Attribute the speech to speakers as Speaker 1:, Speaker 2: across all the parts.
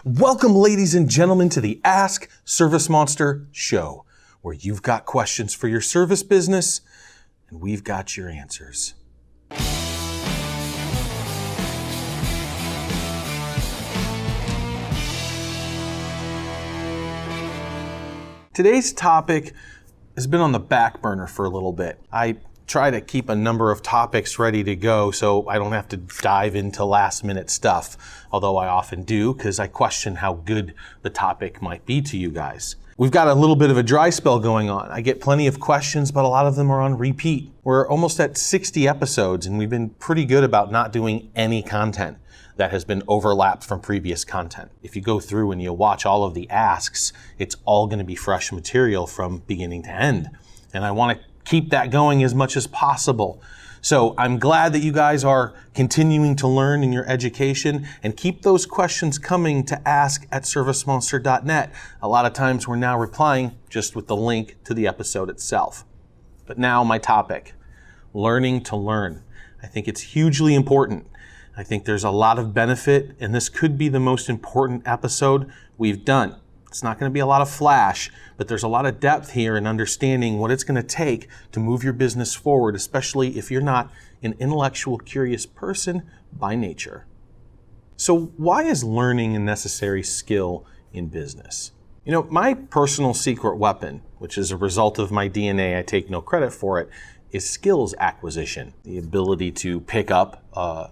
Speaker 1: Welcome, ladies and gentlemen, to the Ask ServiceMonster show, where you've got questions for your service business, and we've got your answers. Today's topic has been on the back burner for a little bit. I try to keep a number of topics ready to go so I don't have to dive into last minute stuff, although I often do because I question how good the topic might be to you guys. We've got a little bit of a dry spell going on. I get plenty of questions, but a lot of them are on repeat. We're almost at 60 episodes and we've been pretty good about not doing any content that has been overlapped from previous content. If you go through and you watch all of the asks, it's all going to be fresh material from beginning to end. And I want to keep that going as much as possible. So I'm glad that you guys are continuing to learn in your education, and keep those questions coming to ask@servicemonster.net. A lot of times we're now replying just with the link to the episode itself. But now my topic, learning to learn. I think it's hugely important. I think there's a lot of benefit, and this could be the most important episode we've done. It's not going to be a lot of flash, but there's a lot of depth here in understanding what it's going to take to move your business forward, especially if you're not an intellectual, curious person by nature. So why is learning a necessary skill in business? You know, my personal secret weapon, which is a result of my DNA, I take no credit for it, is skills acquisition, the ability to pick up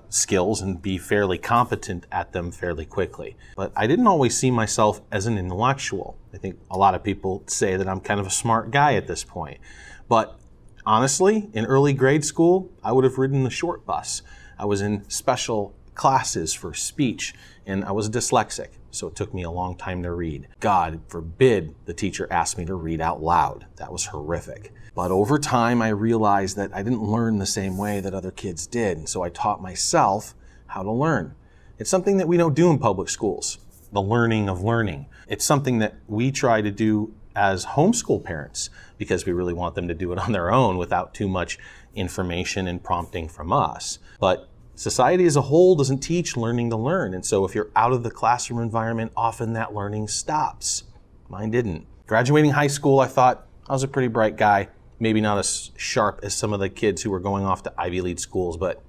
Speaker 1: skills and be fairly competent at them fairly quickly. But I didn't always see myself as an intellectual. I think a lot of people say that I'm kind of a smart guy at this point. But honestly, in early grade school, I would have ridden the short bus. I was in special classes for speech, and I was dyslexic, so it took me a long time to read. God forbid the teacher asked me to read out loud. That was horrific. But over time, I realized that I didn't learn the same way that other kids did, and so I taught myself how to learn. It's something that we don't do in public schools, the learning of learning. It's something that we try to do as homeschool parents because we really want them to do it on their own without too much information and prompting from us. But society as a whole doesn't teach learning to learn, and so if you're out of the classroom environment, often that learning stops. Mine didn't. Graduating high school, I thought I was a pretty bright guy. Maybe not as sharp as some of the kids who were going off to Ivy League schools, but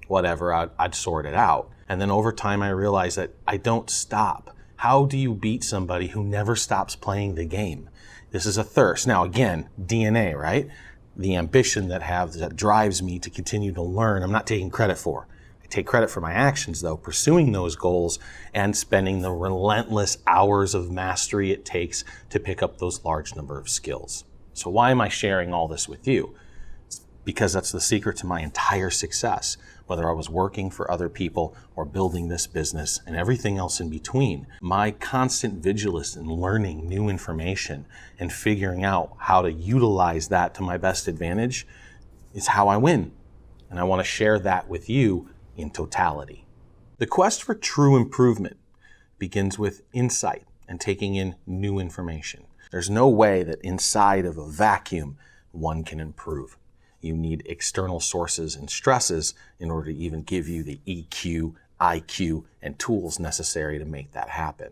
Speaker 1: whatever, I'd sort it out. And then over time, I realized that I don't stop. How do you beat somebody who never stops playing the game? This is a thirst. Now, again, DNA, right? The ambition that drives me to continue to learn, I'm not taking credit for. I take credit for my actions, though, pursuing those goals and spending the relentless hours of mastery it takes to pick up those large number of skills. So why am I sharing all this with you? It's because that's the secret to my entire success, whether I was working for other people or building this business and everything else in between. My constant vigilance in learning new information and figuring out how to utilize that to my best advantage is how I win. And I want to share that with you in totality. The quest for true improvement begins with insight and taking in new information. There's no way that inside of a vacuum one can improve. You need external sources and stresses in order to even give you the EQ, IQ, and tools necessary to make that happen.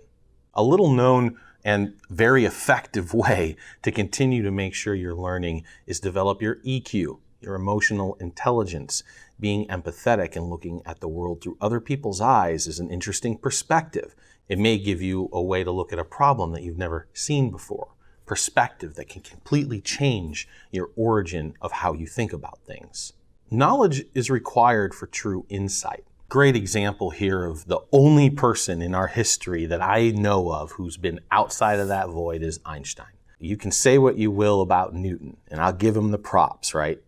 Speaker 1: A little known and very effective way to continue to make sure you're learning is develop your EQ, your emotional intelligence. Being empathetic and looking at the world through other people's eyes is an interesting perspective. It may give you a way to look at a problem that you've never seen before. Perspective that can completely change your origin of how you think about things. Knowledge is required for true insight. Great example here of the only person in our history that I know of who's been outside of that void is Einstein. You can say what you will about Newton, and I'll give him the props, right?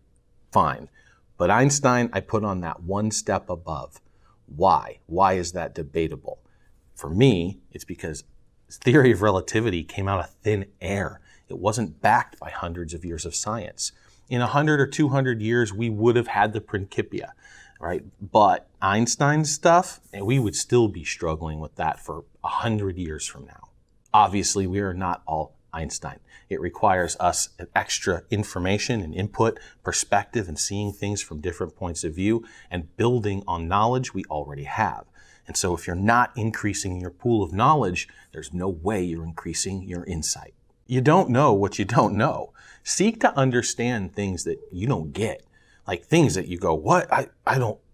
Speaker 1: Fine. But Einstein, I put on that one step above. Why? Why is that debatable? For me, it's because his theory of relativity came out of thin air. It wasn't backed by hundreds of years of science. In 100 or 200 years, we would have had the Principia, right? But Einstein's stuff, and we would still be struggling with that for 100 years from now. Obviously, we are not all Einstein. It requires us extra information and input, perspective, and seeing things from different points of view and building on knowledge we already have. And so if you're not increasing your pool of knowledge, there's no way you're increasing your insight. You don't know what you don't know. Seek to understand things that you don't get, like things that you go, what?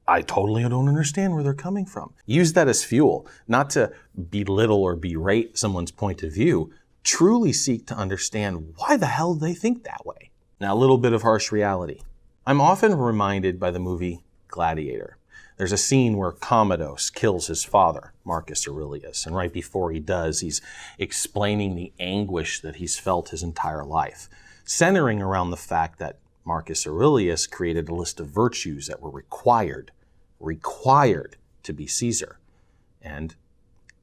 Speaker 1: I totally don't understand where they're coming from. Use that as fuel, not to belittle or berate someone's point of view. Truly seek to understand why the hell they think that way. Now, a little bit of harsh reality. I'm often reminded by the movie Gladiator. There's a scene where Commodus kills his father, Marcus Aurelius, and right before he does, he's explaining the anguish that he's felt his entire life, centering around the fact that Marcus Aurelius created a list of virtues that were required to be Caesar, and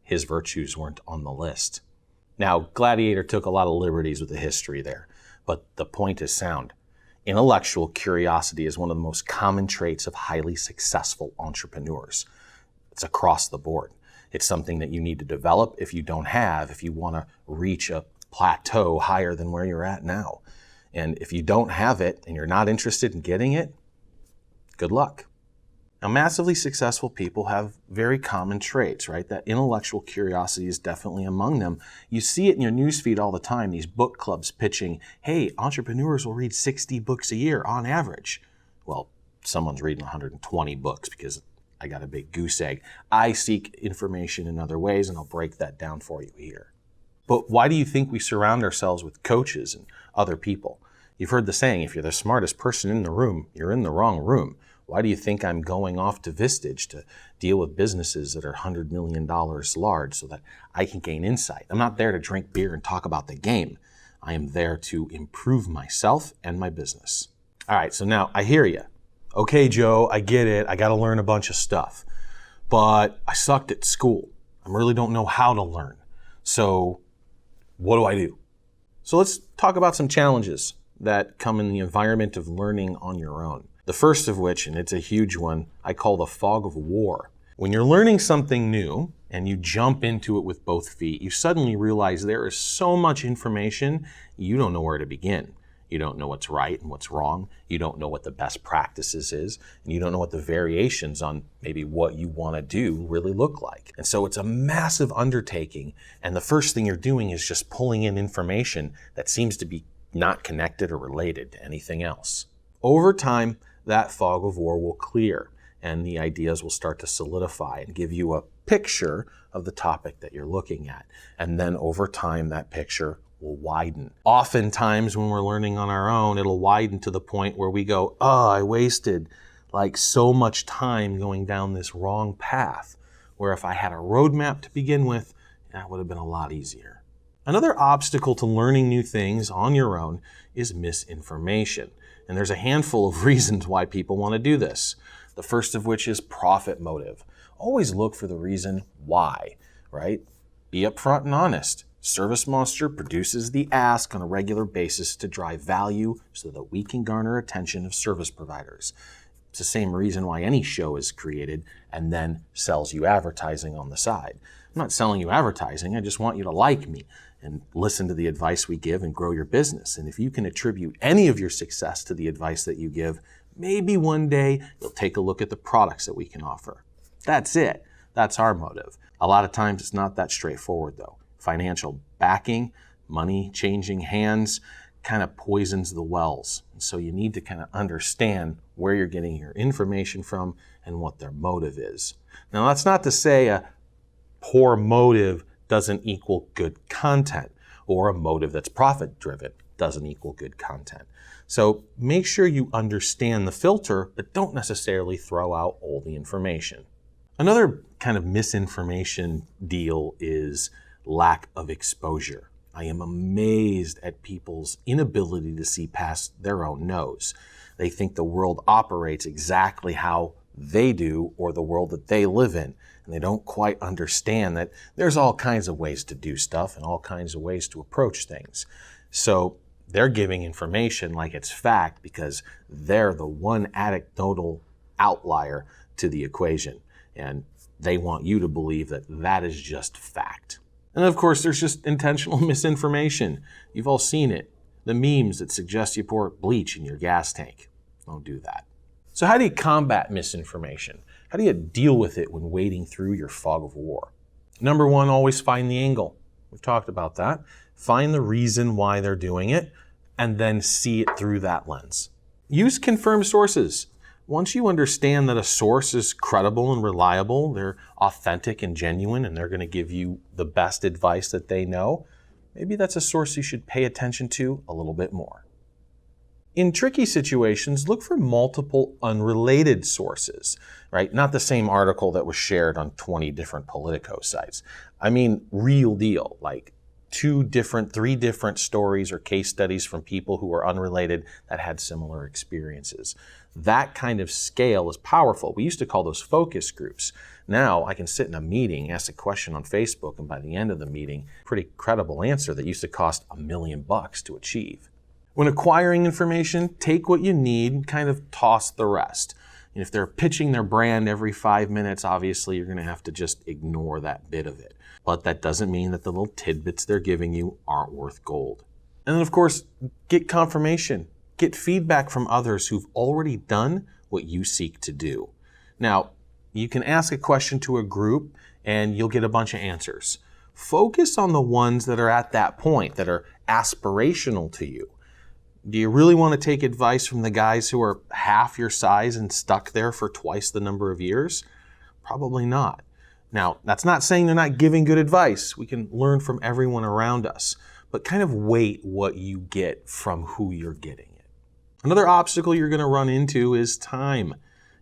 Speaker 1: his virtues weren't on the list. Now, Gladiator took a lot of liberties with the history there, but the point is sound. Intellectual curiosity is one of the most common traits of highly successful entrepreneurs. It's across the board. It's something that you need to develop if you want to reach a plateau higher than where you're at now. And if you don't have it and you're not interested in getting it, good luck. Now, massively successful people have very common traits, right? That intellectual curiosity is definitely among them. You see it in your newsfeed all the time, these book clubs pitching, hey, entrepreneurs will read 60 books a year on average. Well, someone's reading 120 books because I got a big goose egg. I seek information in other ways, and I'll break that down for you here. But why do you think we surround ourselves with coaches and other people? You've heard the saying, if you're the smartest person in the room, you're in the wrong room. Why do you think I'm going off to Vistage to deal with businesses that are $100 million large so that I can gain insight? I'm not there to drink beer and talk about the game. I am there to improve myself and my business. All right, so now I hear you. Okay, Joe, I get it. I got to learn a bunch of stuff. But I sucked at school. I really don't know how to learn. So what do I do? So let's talk about some challenges that come in the environment of learning on your own. The first of which, and it's a huge one, I call the fog of war. When you're learning something new and you jump into it with both feet, you suddenly realize there is so much information, you don't know where to begin. You don't know what's right and what's wrong. You don't know what the best practices is, and you don't know what the variations on maybe what you want to do really look like. And so it's a massive undertaking, and the first thing you're doing is just pulling in information that seems to be not connected or related to anything else. Over time, that fog of war will clear and the ideas will start to solidify and give you a picture of the topic that you're looking at. And then over time, that picture will widen. Oftentimes when we're learning on our own, it'll widen to the point where we go, oh, I wasted like so much time going down this wrong path, where if I had a roadmap to begin with, that would have been a lot easier. Another obstacle to learning new things on your own is misinformation. And there's a handful of reasons why people want to do this. The first of which is profit motive. Always look for the reason why, right? Be upfront and honest. ServiceMonster produces the ask on a regular basis to drive value so that we can garner attention of service providers. It's the same reason why any show is created and then sells you advertising on the side. I'm not selling you advertising, I just want you to like me and listen to the advice we give and grow your business. And if you can attribute any of your success to the advice that you give, maybe one day you'll take a look at the products that we can offer. That's it. That's our motive. A lot of times it's not that straightforward though. Financial backing, money changing hands kind of poisons the wells. And so you need to kind of understand where you're getting your information from and what their motive is. Now that's not to say a poor motive doesn't equal good content, or a motive that's profit driven doesn't equal good content. So make sure you understand the filter, but don't necessarily throw out all the information. Another kind of misinformation deal is lack of exposure. I am amazed at people's inability to see past their own nose. They think the world operates exactly how they do, or the world that they live in. And they don't quite understand that there's all kinds of ways to do stuff and all kinds of ways to approach things. So they're giving information like it's fact because they're the one anecdotal outlier to the equation. And they want you to believe that that is just fact. And of course, there's just intentional misinformation. You've all seen it. The memes that suggest you pour bleach in your gas tank. Don't do that. So how do you combat misinformation? How do you deal with it when wading through your fog of war? Number one, always find the angle. We've talked about that. Find the reason why they're doing it, and then see it through that lens. Use confirmed sources. Once you understand that a source is credible and reliable, they're authentic and genuine, and they're going to give you the best advice that they know, maybe that's a source you should pay attention to a little bit more. In tricky situations, look for multiple unrelated sources, right? Not the same article that was shared on 20 different Politico sites. I mean, real deal, like 3 different stories or case studies from people who were unrelated that had similar experiences. That kind of scale is powerful. We used to call those focus groups. Now I can sit in a meeting, ask a question on Facebook, and by the end of the meeting, pretty credible answer that used to cost $1 million to achieve. When acquiring information, take what you need, kind of toss the rest. And if they're pitching their brand every 5 minutes, obviously you're going to have to just ignore that bit of it. But that doesn't mean that the little tidbits they're giving you aren't worth gold. And then of course, get confirmation. Get feedback from others who've already done what you seek to do. Now, you can ask a question to a group and you'll get a bunch of answers. Focus on the ones that are at that point, that are aspirational to you. Do you really want to take advice from the guys who are half your size and stuck there for twice the number of years? Probably not. Now, that's not saying they're not giving good advice. We can learn from everyone around us, but kind of weight what you get from who you're getting it. Another obstacle you're going to run into is time.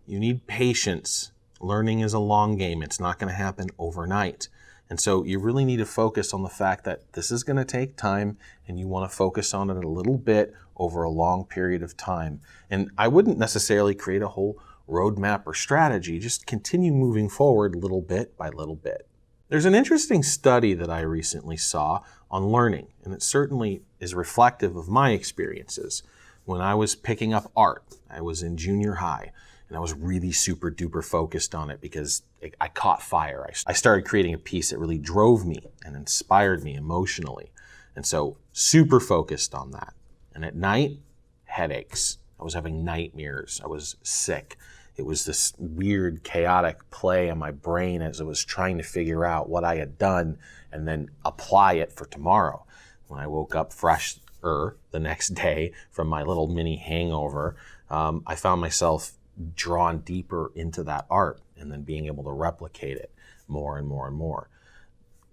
Speaker 1: You need patience. Learning is a long game. It's not going to happen overnight. And so you really need to focus on the fact that this is going to take time, and you want to focus on it a little bit over a long period of time. And I wouldn't necessarily create a whole roadmap or strategy. Just continue moving forward little bit by little bit. There's an interesting study that I recently saw on learning, and it certainly is reflective of my experiences. When I was picking up art, I was in junior high, and I was really super duper focused on it because I caught fire. I started creating a piece that really drove me and inspired me emotionally. And so super focused on that. And at night, headaches. I was having nightmares. I was sick. It was this weird, chaotic play in my brain as I was trying to figure out what I had done and then apply it for tomorrow. When I woke up fresher the next day from my little mini hangover, I found myself drawn deeper into that art and then being able to replicate it more and more and more.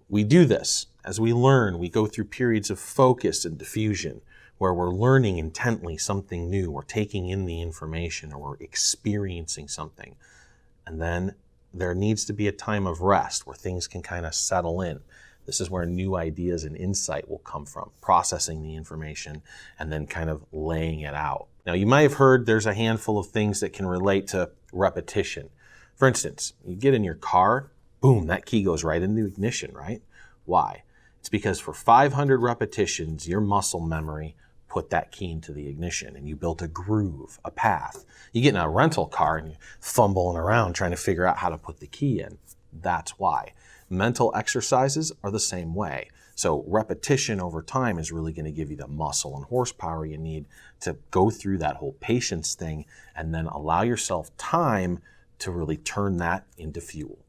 Speaker 1: We do this. As we learn, we go through periods of focus and diffusion where we're learning intently something new, we're taking in the information, or we're experiencing something. And then there needs to be a time of rest where things can kind of settle in. This is where new ideas and insight will come from, processing the information and then kind of laying it out. Now, you might have heard there's a handful of things that can relate to repetition. For instance, you get in your car, boom, that key goes right into ignition, right? Why? It's because for 500 repetitions, your muscle memory put that key into the ignition and you built a groove, a path. You get in a rental car and you're fumbling around trying to figure out how to put the key in. That's why. Mental exercises are the same way. So repetition over time is really going to give you the muscle and horsepower you need to go through that whole patience thing and then allow yourself time to really turn that into fuel.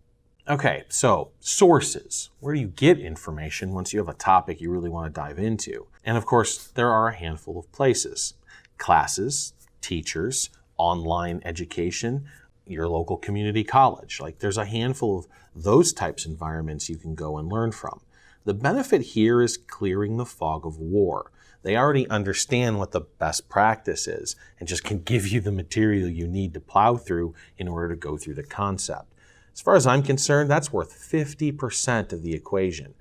Speaker 1: Okay, so sources. Where do you get information once you have a topic you really want to dive into? And of course, there are a handful of places. Classes, teachers, online education, your local community college. Like there's a handful of those types of environments you can go and learn from. The benefit here is clearing the fog of war. They already understand what the best practice is and just can give you the material you need to plow through in order to go through the concept. As far as I'm concerned, that's worth 50% of the equation.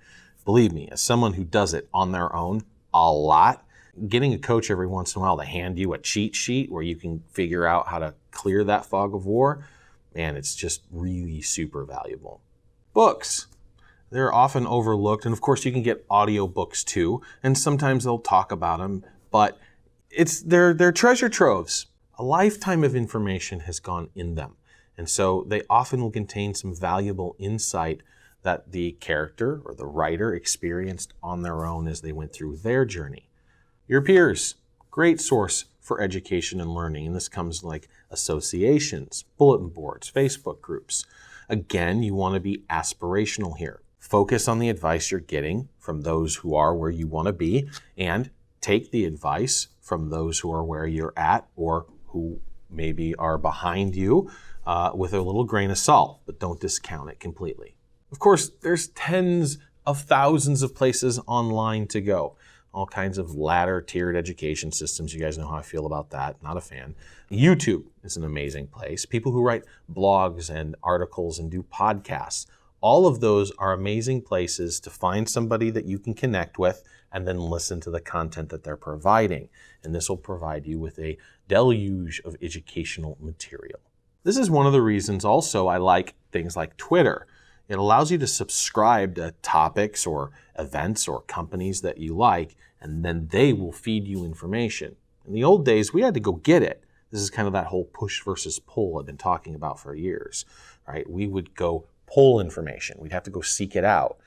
Speaker 1: Believe me, as someone who does it on their own a lot, getting a coach every once in a while to hand you a cheat sheet where you can figure out how to clear that fog of war, man, it's just really super valuable. Books. They're often overlooked, and of course you can get audiobooks too, and sometimes they'll talk about them, but they're treasure troves. A lifetime of information has gone in them. And so they often will contain some valuable insight that the character or the writer experienced on their own as they went through their journey. Your peers, great source for education and learning. And this comes like associations, bulletin boards, Facebook groups. Again, you want to be aspirational here. Focus on the advice you're getting from those who are where you want to be, and take the advice from those who are where you're at or who maybe are behind you with a little grain of salt, but don't discount it completely. Of course, there's tens of thousands of places online to go. All kinds of ladder-tiered education systems. You guys know how I feel about that. Not a fan. YouTube is an amazing place. People who write blogs and articles and do podcasts. All of those are amazing places to find somebody that you can connect with and then listen to the content that they're providing. And this will provide you with a deluge of educational material. This is one of the reasons also I like things like Twitter. It allows you to subscribe to topics or events or companies that you like, and then they will feed you information. In the old days, we had to go get it. This is kind of that whole push versus pull I've been talking about for years, right? We would go pull information. We'd have to go seek it out.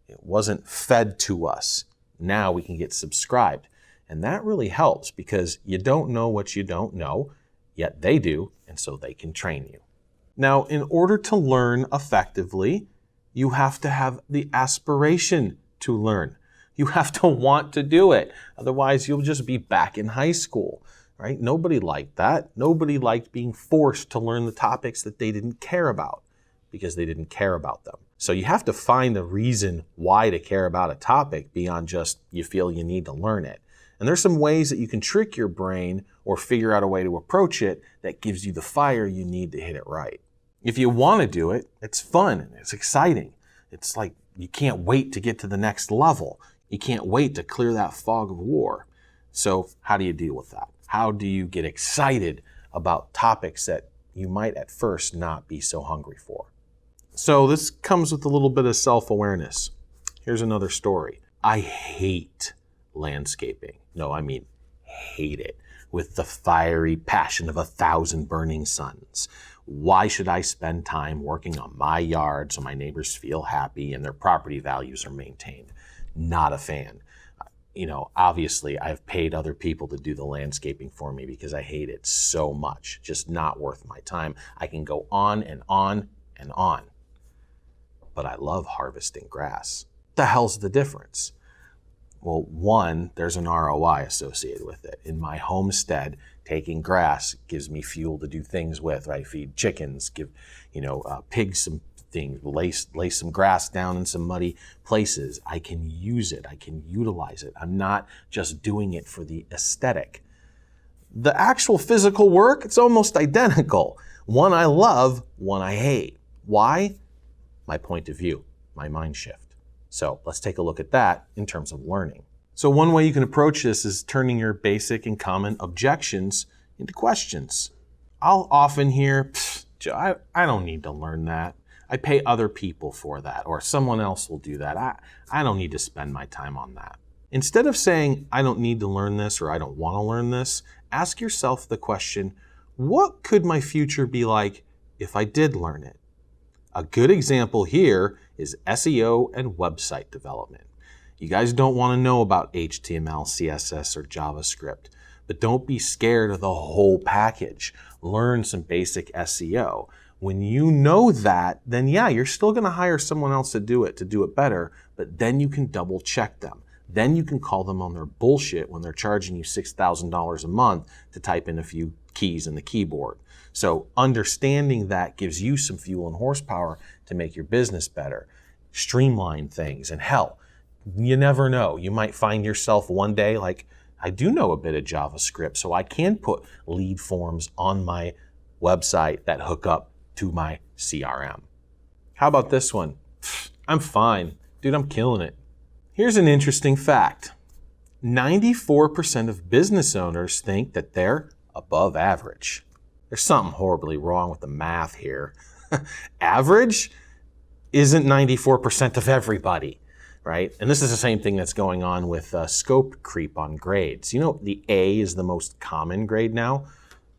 Speaker 1: It wasn't fed to us. Now we can get subscribed. And that really helps because you don't know what you don't know, yet they do, and so they can train you. Now, in order to learn effectively, you have to have the aspiration to learn. You have to want to do it. Otherwise, you'll just be back in high school, right? Nobody liked that. Nobody liked being forced to learn the topics that they didn't care about because they didn't care about them. So you have to find a reason why to care about a topic beyond just you feel you need to learn it. And there's some ways that you can trick your brain or figure out a way to approach it that gives you the fire you need to hit it right. If you want to do it, it's fun and it's exciting. It's like you can't wait to get to the next level. You can't wait to clear that fog of war. So how do you deal with that? How do you get excited about topics that you might at first not be so hungry for? So this comes with a little bit of self-awareness. Here's another story. I hate landscaping. No, I mean hate it with the fiery passion of 1,000 burning suns. Why should I spend time working on my yard so my neighbors feel happy and their property values are maintained? Not a fan. Obviously I've paid other people to do the landscaping for me because I hate it so much. Just not worth my time. I can go on and on and on. But I love harvesting grass. What the hell's the difference? Well, one, there's an ROI associated with it. In my homestead, taking grass gives me fuel to do things with. I feed chickens, give pigs some things, lay some grass down in some muddy places. I can use it. I can utilize it. I'm not just doing it for the aesthetic. The actual physical work, it's almost identical. One I love, one I hate. Why? My point of view, my mind shift. So let's take a look at that in terms of learning. So one way you can approach this is turning your basic and common objections into questions. I'll often hear, I don't need to learn that. I pay other people for that, or someone else will do that. I don't need to spend my time on that. Instead of saying, I don't need to learn this or I don't want to learn this, ask yourself the question, what could my future be like if I did learn it? A good example here is SEO and website development. You guys don't want to know about HTML, CSS, or JavaScript, but don't be scared of the whole package. Learn some basic SEO. When you know that, then yeah, you're still going to hire someone else to do it better, but then you can double check them. Then you can call them on their bullshit when they're charging you $6,000 a month to type in a few keys in the keyboard. So understanding that gives you some fuel and horsepower to make your business better, streamline things, and hell, you never know. You might find yourself one day like, I do know a bit of JavaScript, so I can put lead forms on my website that hook up to my CRM. How about this one? I'm fine. Dude, I'm killing it. Here's an interesting fact. 94% of business owners think that they're above average. There's something horribly wrong with the math here. Average isn't 94% of everybody, right? And this is the same thing that's going on with scope creep on grades. You know, the A is the most common grade now,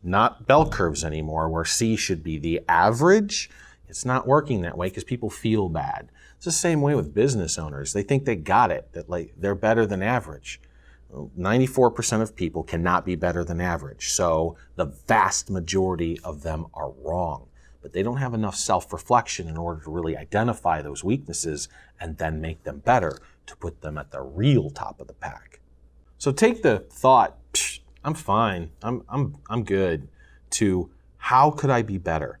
Speaker 1: not bell curves anymore, where C should be the average. It's not working that way because people feel bad. It's the same way with business owners. They think they got it, that like they're better than average. 94% of people cannot be better than average. So the vast majority of them are wrong, but they don't have enough self-reflection in order to really identify those weaknesses and then make them better to put them at the real top of the pack. So take the thought, I'm fine, I'm good, to how could I be better?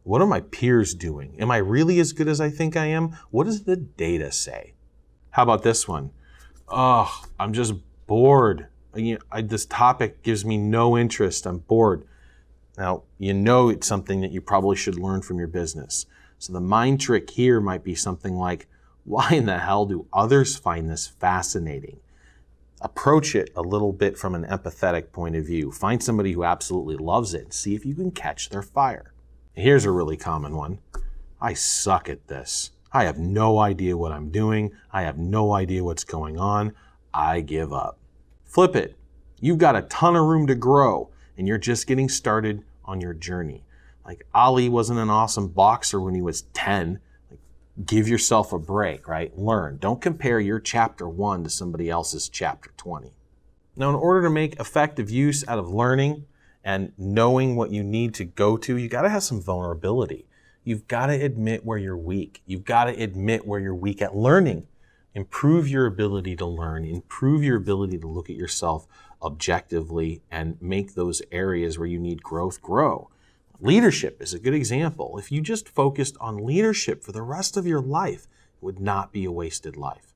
Speaker 1: What are my peers doing? Am I really as good as I think I am? What does the data say? How about this one? Oh, I'm just bored. This topic gives me no interest. I'm bored. Now, you know it's something that you probably should learn from your business. So the mind trick here might be something like, why in the hell do others find this fascinating? Approach it a little bit from an empathetic point of view. Find somebody who absolutely loves it and see if you can catch their fire. Here's a really common one. I suck at this. I have no idea what I'm doing. I have no idea what's going on. I give up. Flip it. You've got a ton of room to grow and you're just getting started on your journey. Like Ali wasn't an awesome boxer when he was 10. Give yourself a break, right? Learn. Don't compare your chapter 1 to somebody else's chapter 20. Now, in order to make effective use out of learning and knowing what you need to go to, you got to have some vulnerability. You've got to admit where you're weak. You've got to admit where you're weak at learning. Improve your ability to learn. Improve your ability to look at yourself objectively and make those areas where you need growth grow. Leadership is a good example. If you just focused on leadership for the rest of your life, it would not be a wasted life.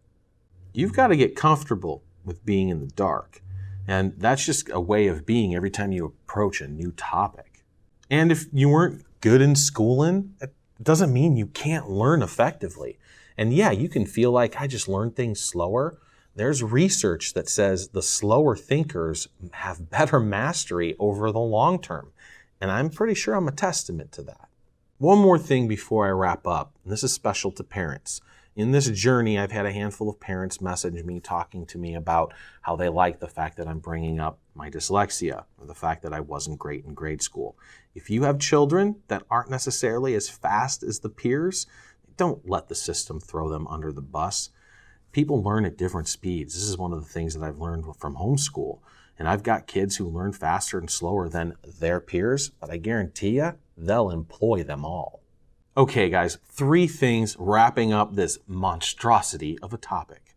Speaker 1: You've got to get comfortable with being in the dark. And that's just a way of being every time you approach a new topic. And if you weren't good in schooling, it doesn't mean you can't learn effectively. And yeah, you can feel like I just learn things slower. There's research that says the slower thinkers have better mastery over the long term. And I'm pretty sure I'm a testament to that. One more thing before I wrap up, and this is special to parents. In this journey, I've had a handful of parents message me, talking to me about how they like the fact that I'm bringing up my dyslexia or the fact that I wasn't great in grade school. If you have children that aren't necessarily as fast as the peers, don't let the system throw them under the bus. People learn at different speeds. This is one of the things that I've learned from homeschool. And I've got kids who learn faster and slower than their peers, but I guarantee you, they'll employ them all. Okay, guys, 3 things wrapping up this monstrosity of a topic.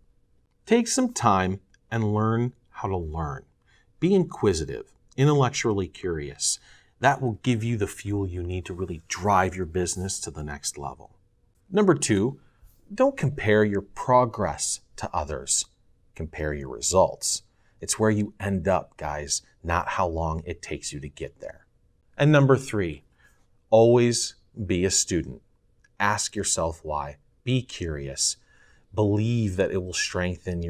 Speaker 1: Take some time and learn how to learn. Be inquisitive, intellectually curious. That will give you the fuel you need to really drive your business to the next level. Number 2, don't compare your progress to others. Compare your results. It's where you end up, guys, not how long it takes you to get there. And number 3, always be a student. Ask yourself why. Be curious. Believe that it will strengthen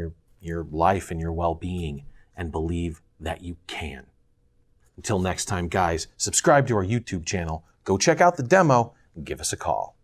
Speaker 1: your life and your well-being, and believe that you can. Until next time, guys, subscribe to our YouTube channel, go check out the demo, and give us a call.